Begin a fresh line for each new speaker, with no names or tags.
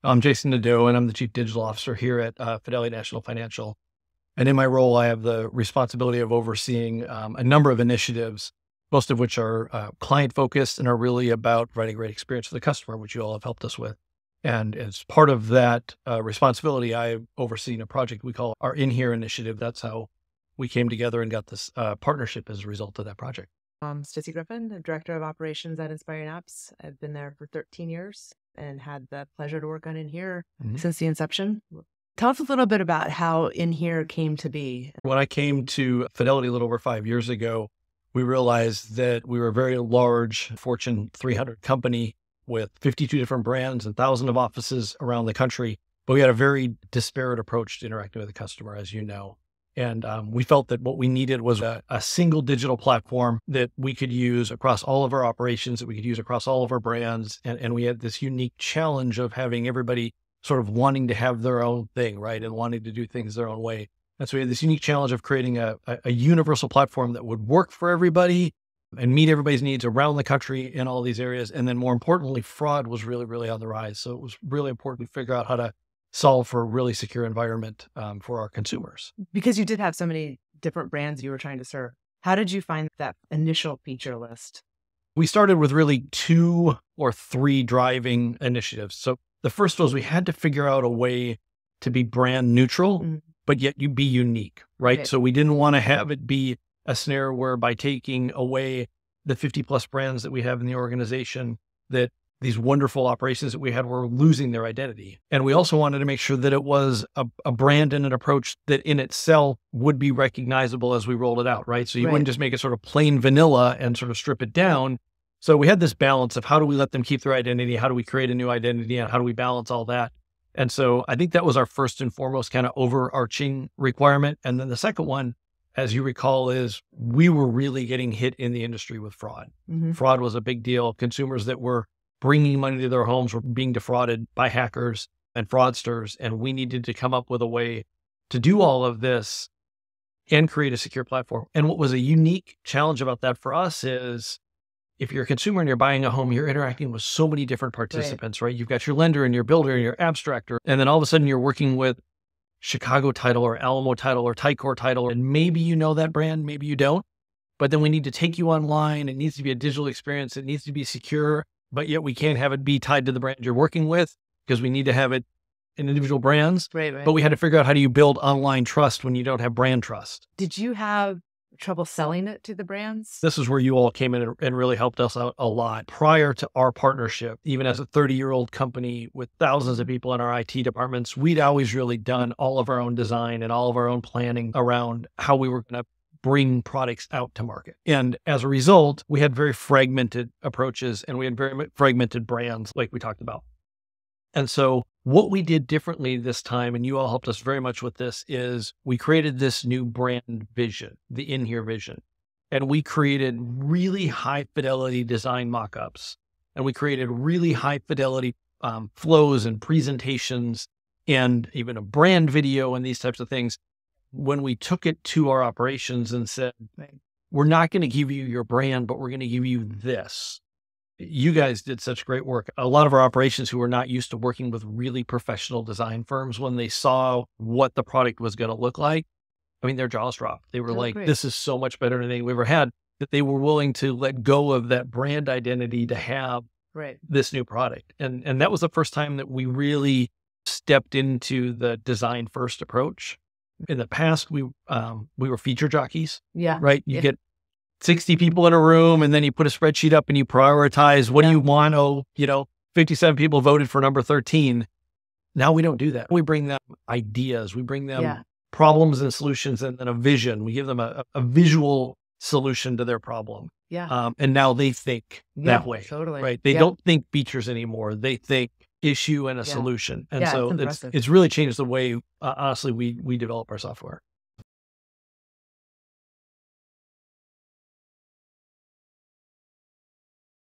I'm Jason Nadeau, and I'm the Chief Digital Officer here at Fidelity National Financial. And in my role, I have the responsibility of overseeing a number of initiatives, most of which are client focused and are really about providing a great experience for the customer, which you all have helped us with. And as part of that responsibility, I've overseen a project we call our inHere initiative. That's how we came together and got this partnership as a result of that project.
I'm Stacy Griffin, the Director of Operations at InspiringApps. I've been there for 13 years and had the pleasure to work on inHere since the inception. Tell us a little bit about how inHere came to be.
When I came to Fidelity a little over 5 years ago, we realized that we were a very large Fortune 300 company with 52 different brands and thousands of offices around the country, but we had a very disparate approach to interacting with the customer, as you know. And we felt that what we needed was a single digital platform that we could use across all of our operations, that we could use across all of our brands. And we had this unique challenge of having everybody sort of wanting to have their own thing, right? And wanting to do things their own way. And so we had this unique challenge of creating a universal platform that would work for everybody and meet everybody's needs around the country in all these areas. And then more importantly, fraud was really, really on the rise. So it was really important to figure out how to solve for a really secure environment for our consumers.
Because you did have so many different brands you were trying to serve, how did you find that initial feature list?
We started with really 2 or 3 driving initiatives. So the first was we had to figure out a way to be brand neutral, but yet you be unique, right? So we didn't want to have it be a snare where by taking away the 50 plus brands that we have in the organization, that these wonderful operations that we had were losing their identity. And we also wanted to make sure that it was a brand and an approach that in itself would be recognizable as we rolled it out, right? So you wouldn't just make it sort of plain vanilla and sort of strip it down. So we had this balance of how do we let them keep their identity? How do we create a new identity? And how do we balance all that? And so I think that was our first and foremost kind of overarching requirement. And then the second one, as you recall, is we were really getting hit in the industry with fraud. Fraud was a big deal. Consumers that were bringing money to their homes were being defrauded by hackers and fraudsters. And we needed to come up with a way to do all of this and create a secure platform. And what was a unique challenge about that for us is if you're a consumer and you're buying a home, you're interacting with so many different participants, right? You've got your lender and your builder and your abstractor. And then all of a sudden you're working with Chicago Title or Alamo Title or Tycor Title. And maybe you know that brand, maybe you don't. But then we need to take you online. It needs to be a digital experience. It needs to be secure. But yet we can't have it be tied to the brand you're working with because we need to have it in individual brands. But we had to figure out how do you build online trust when you don't have brand trust.
Did you have trouble selling it to the brands?
This is where you all came in and really helped us out a lot. Prior to our partnership, even as a 30-year-old company with thousands of people in our IT departments, we'd always really done all of our own design and all of our own planning around how we were going to bring products out to market. And as a result, we had very fragmented approaches and we had very fragmented brands like we talked about. And so what we did differently this time, and you all helped us very much with this, is we created this new brand vision, the inHere vision. And we created really high fidelity design mockups. And we created really high fidelity flows and presentations and even a brand video and these types of things. When we took it to our operations and said, we're not going to give you your brand, but we're going to give you this. You guys did such great work. A lot of our operations who were not used to working with really professional design firms, when they saw what the product was going to look like, I mean, their jaws dropped. They were this is so much better than anything we ever had, that they were willing to let go of that brand identity to have this new product. And that was the first time that we really stepped into the design first approach. In the past, we were feature jockeys, right? You get 60 people in a room and then you put a spreadsheet up and you prioritize, what do you want? Oh, 57 people voted for number 13. Now we don't do that. We bring them ideas. We bring them problems and solutions and then a vision. We give them a visual solution to their problem. And now they think that way, right? They don't think features anymore. They think issue and a solution. And so it's really changed the way, honestly, we develop our software.